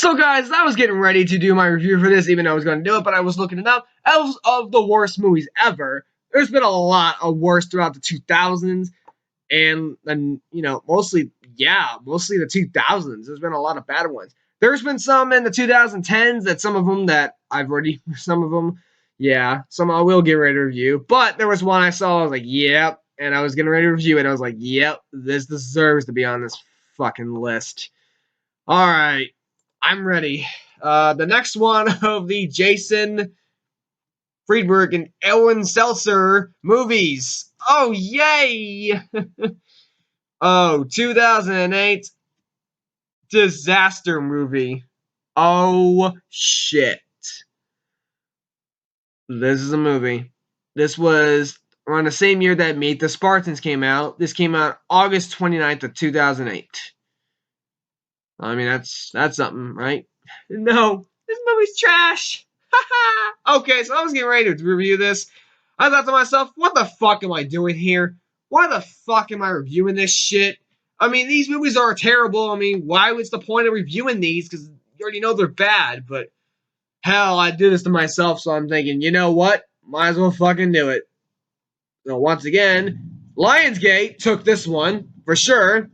So guys, I was getting ready to do my review for this, even though I was going to do it, but I was looking it up. Elves of the worst movies ever. There's been a lot of worse throughout the 2000s, and mostly the 2000s. There's been a lot of bad ones. There's been some in the 2010s some of them, some I will get ready to review. But there was one I saw, I was like, yep, and I was getting ready to review it. I was like, yep, this deserves to be on this fucking list. All right. I'm ready. The next one of the Jason Friedberg and Ellen Seltzer movies. Oh, yay! 2008 disaster movie. Oh, shit. This is a movie. This was around the same year that Meet the Spartans came out. This came out August 29th of 2008. I mean, that's something, right? No, this movie's trash. Okay, so I was getting ready to review this. I thought to myself, what the fuck am I doing here? Why the fuck am I reviewing this shit? I mean, these movies are terrible. I mean, what's the point of reviewing these? Because you already know they're bad. But hell, I do this to myself, so I'm thinking, you know what? Might as well fucking do it. So once again, Lionsgate took this one, for sure.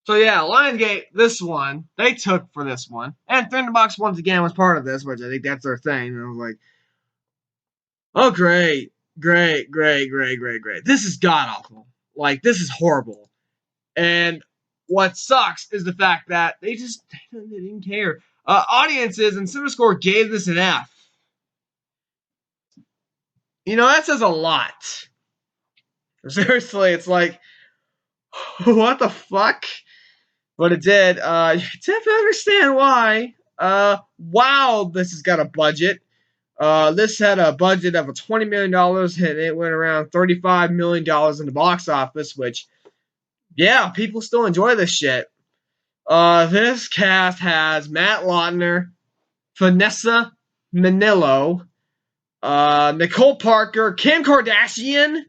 So yeah, Lionsgate, this one, they took for this one. And Thunderbox, once again, was part of this, which I think that's their thing. And I was like, oh, great. This is god-awful. Like, this is horrible. And what sucks is the fact that they didn't care. Audiences and CinemaScore gave this an F. You know, that says a lot. Seriously, it's like, what the fuck? But it did. You definitely understand why. Wow, this has got a budget. This had a budget of $20 million, and it went around $35 million in the box office, which, yeah, people still enjoy this shit. This cast has Matt Lautner, Vanessa Minnillo, Nicole Parker, Kim Kardashian,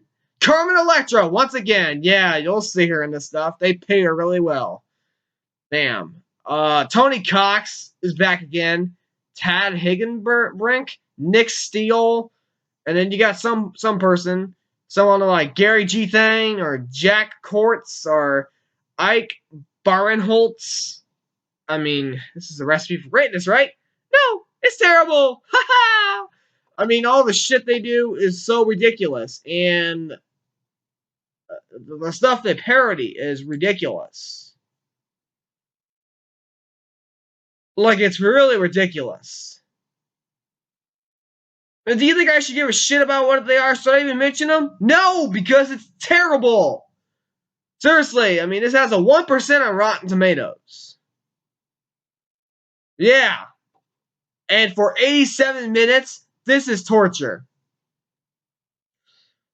Carmen Electra. Once again, yeah, you'll see her in this stuff. They pay her really well. Damn. Tony Cox is back again. Tad Higginbrink, Nick Steele, and then you got some person, someone like Gary G. Thang or Jack Kortz or Ike Barinholtz. I mean, this is a recipe for greatness, right? No, it's terrible. Ha ha! I mean, all the shit they do is so ridiculous, and the stuff they parody is ridiculous. Like, it's really ridiculous. And do you think I should give a shit about what they are so I even mention them? No, because it's terrible. Seriously, I mean, this has a 1% on Rotten Tomatoes. Yeah. And for 87 minutes, this is torture.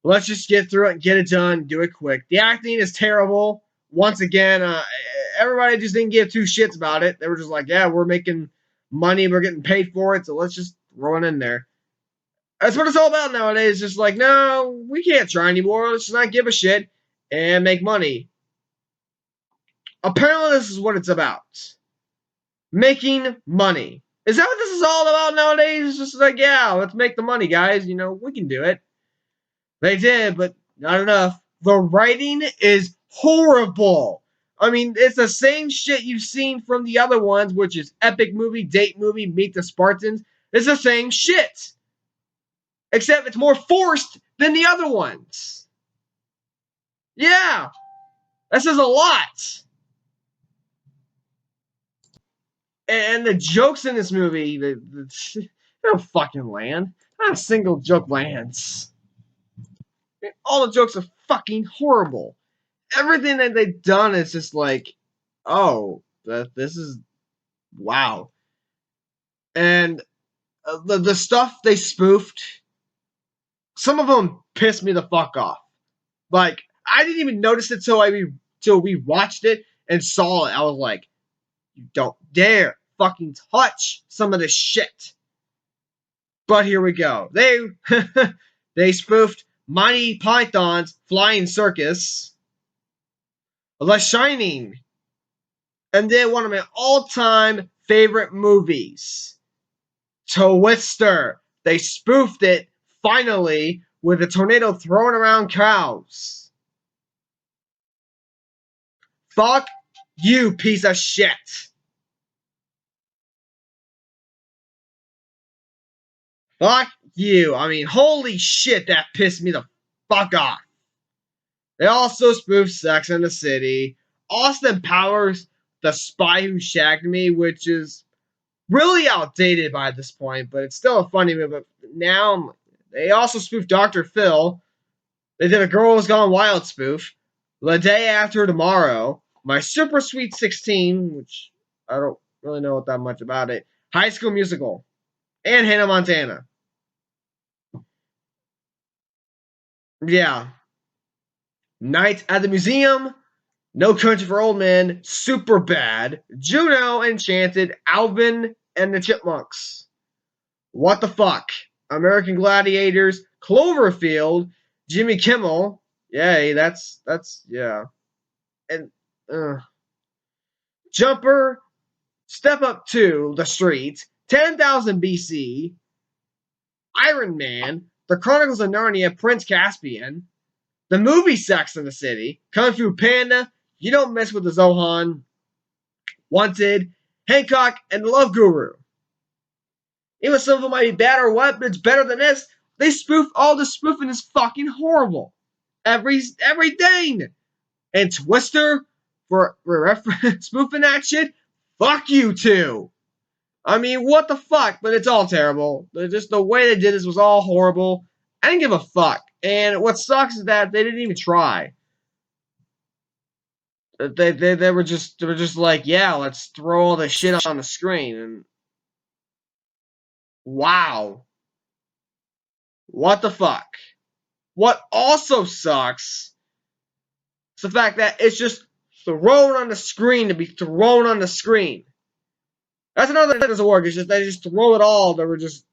Let's just get through it and get it done. Do it quick. The acting is terrible. Once again, everybody just didn't give two shits about it. They were just like, yeah, we're making money. We're getting paid for it, so let's just throw it in there. That's what it's all about nowadays. Just like, no, we can't try anymore. Let's just not give a shit and make money. Apparently, this is what it's about. Making money. Is that what this is all about nowadays? It's just like, yeah, let's make the money, guys. You know, we can do it. They did, but not enough. The writing is horrible. I mean, it's the same shit you've seen from the other ones, which is Epic Movie, Date Movie, Meet the Spartans. It's the same shit. Except it's more forced than the other ones. Yeah. That says a lot. And the jokes in this movie, they don't fucking land. Not a single joke lands. And all the jokes are fucking horrible. Everything that they've done is just like, oh, this is, wow. And the stuff they spoofed, some of them pissed me the fuck off. Like, I didn't even notice it till we watched it and saw it. I was like, you don't dare fucking touch some of this shit. But here we go. They spoofed Monty Python's Flying Circus, The Shining, And then one of my all-time favorite movies, Twister. They spoofed it, finally, with a tornado throwing around cows. Fuck you, piece of shit. Fuck you. I mean, holy shit, that pissed me the fuck off. They also spoofed Sex and the City. Austin Powers, The Spy Who Shagged Me, which is really outdated by this point, but it's still a funny movie. But now, they also spoofed Dr. Phil. They did a Girls Gone Wild spoof. The Day After Tomorrow. My Super Sweet 16, which I don't really know that much about it. High School Musical. And Hannah Montana. Yeah. Night at the Museum. No Country for Old Men. Superbad. Juno. Enchanted. Alvin and the Chipmunks. What the fuck? American Gladiators. Cloverfield. Jimmy Kimmel. Yay, that's yeah. And Jumper. Step Up to the Street. 10,000 BC. Iron Man. The Chronicles of Narnia. Prince Caspian. The movie Sex and the City. Kung Fu Panda. You Don't Mess with the Zohan. Wanted. Hancock and the Love Guru. Even some of them might be bad or what, but it's better than this. They spoof all the spoofing is fucking horrible. Everything. And Twister for spoofing that shit. Fuck you too. I mean, what the fuck? But it's all terrible. Just the way they did this was all horrible. I didn't give a fuck. And what sucks is that they didn't even try. They were just like, yeah, let's throw all this shit on the screen. And wow. What the fuck? What also sucks is the fact that it's just thrown on the screen to be thrown on the screen. That's another thing that doesn't work. It's just they just throw it all. They were just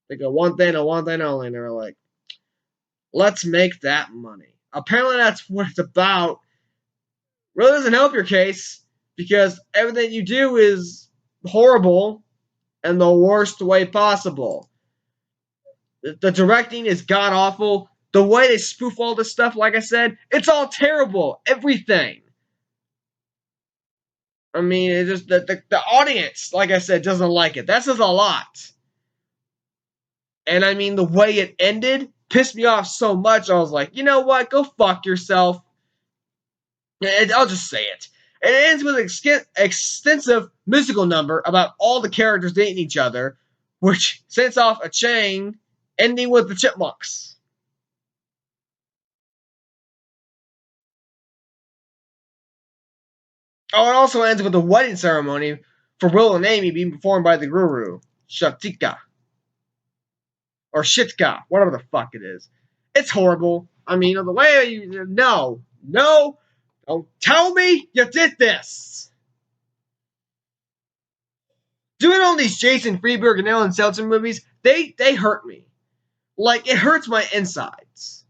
like a one thing and one thing only. And they were like, let's make that money. Apparently that's what it's about. Really doesn't help your case because everything you do is horrible in the worst way possible. The directing is god awful. The way they spoof all this stuff, like I said, it's all terrible. Everything. I mean, it just the audience, like I said, doesn't like it. That says a lot. And I mean, the way it ended pissed me off so much. I was like, you know what? Go fuck yourself. I'll just say it. It ends with an extensive musical number about all the characters dating each other, which sets off a chain ending with the Chipmunks. Oh, it also ends with a wedding ceremony for Will and Amy being performed by the guru, Shatika. Or Shitka, whatever the fuck it is. It's horrible. I mean, the way you... No. Don't tell me you did this. Doing all these Jason Freeberg and Alan Seltzer movies, they hurt me. Like, it hurts my insides.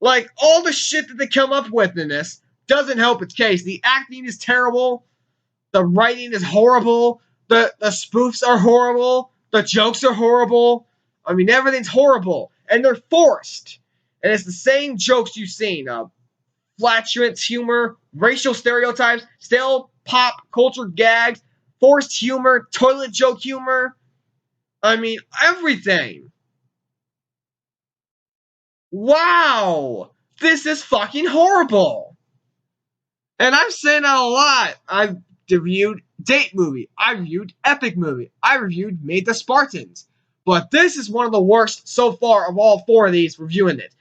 Like, all the shit that they come up with in this doesn't help its case. The acting is terrible. The writing is horrible. The spoofs are horrible. The jokes are horrible. I mean, everything's horrible. And they're forced. And it's the same jokes you've seen. Flatulence humor, racial stereotypes, stale pop culture gags, forced humor, toilet joke humor. I mean, everything. Wow! This is fucking horrible! And I've said that a lot. I've reviewed Date Movie. I reviewed Epic Movie. I reviewed Meet the Spartans. But this is one of the worst so far of all four of these reviewing it.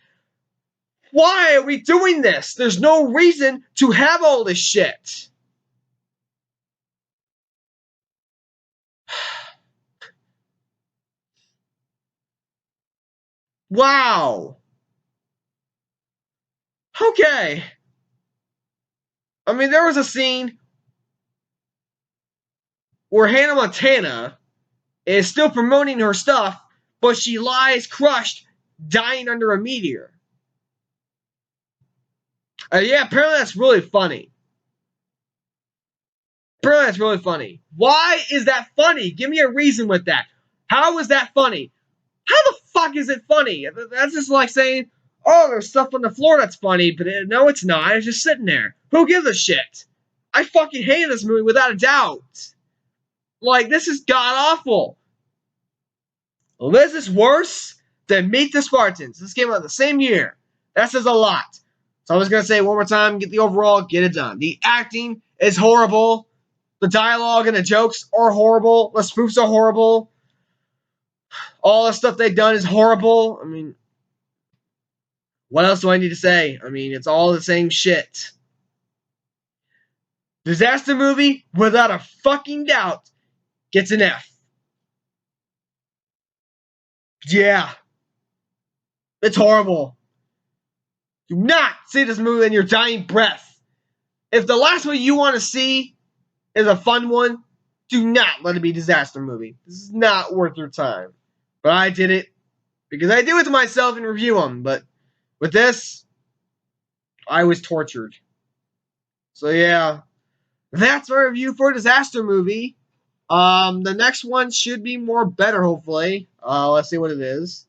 Why are we doing this? There's no reason to have all this shit. Wow. Okay. I mean, there was a scene where Hannah Montana is still promoting her stuff, but she lies crushed, dying under a meteor. Yeah, apparently that's really funny. apparently that's really funny. Why is that funny? Give me a reason with that. How is that funny? How the fuck is it funny? That's just like saying, oh, there's stuff on the floor that's funny, but no, it's not. It's just sitting there. Who gives a shit? I fucking hate this movie without a doubt. Like, this is god-awful. This is worse than Meet the Spartans. This came out the same year. That says a lot. So I'm just going to say one more time, get the overall, get it done. The acting is horrible. The dialogue and the jokes are horrible. The spoofs are horrible. All the stuff they've done is horrible. I mean, what else do I need to say? I mean, it's all the same shit. Disaster movie, without a fucking doubt, gets an F. Yeah. It's horrible. Do not see this movie in your dying breath. If the last one you want to see is a fun one, do not let it be a disaster movie. This is not worth your time. But I did it because I do it to myself and review them. But with this, I was tortured. So yeah, that's my review for Disaster Movie. The next one should be more better, hopefully. Let's see what it is.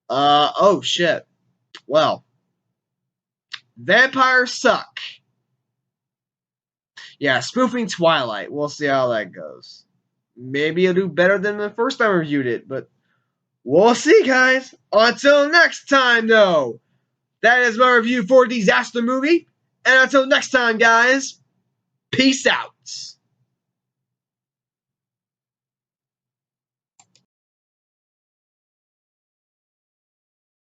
Oh shit. Well, Vampires Suck. Yeah, spoofing Twilight. We'll see how that goes. Maybe it'll do better than the first time I reviewed it, but we'll see, guys. Until next time, though. That is my review for Disaster Movie. And until next time, guys, peace out.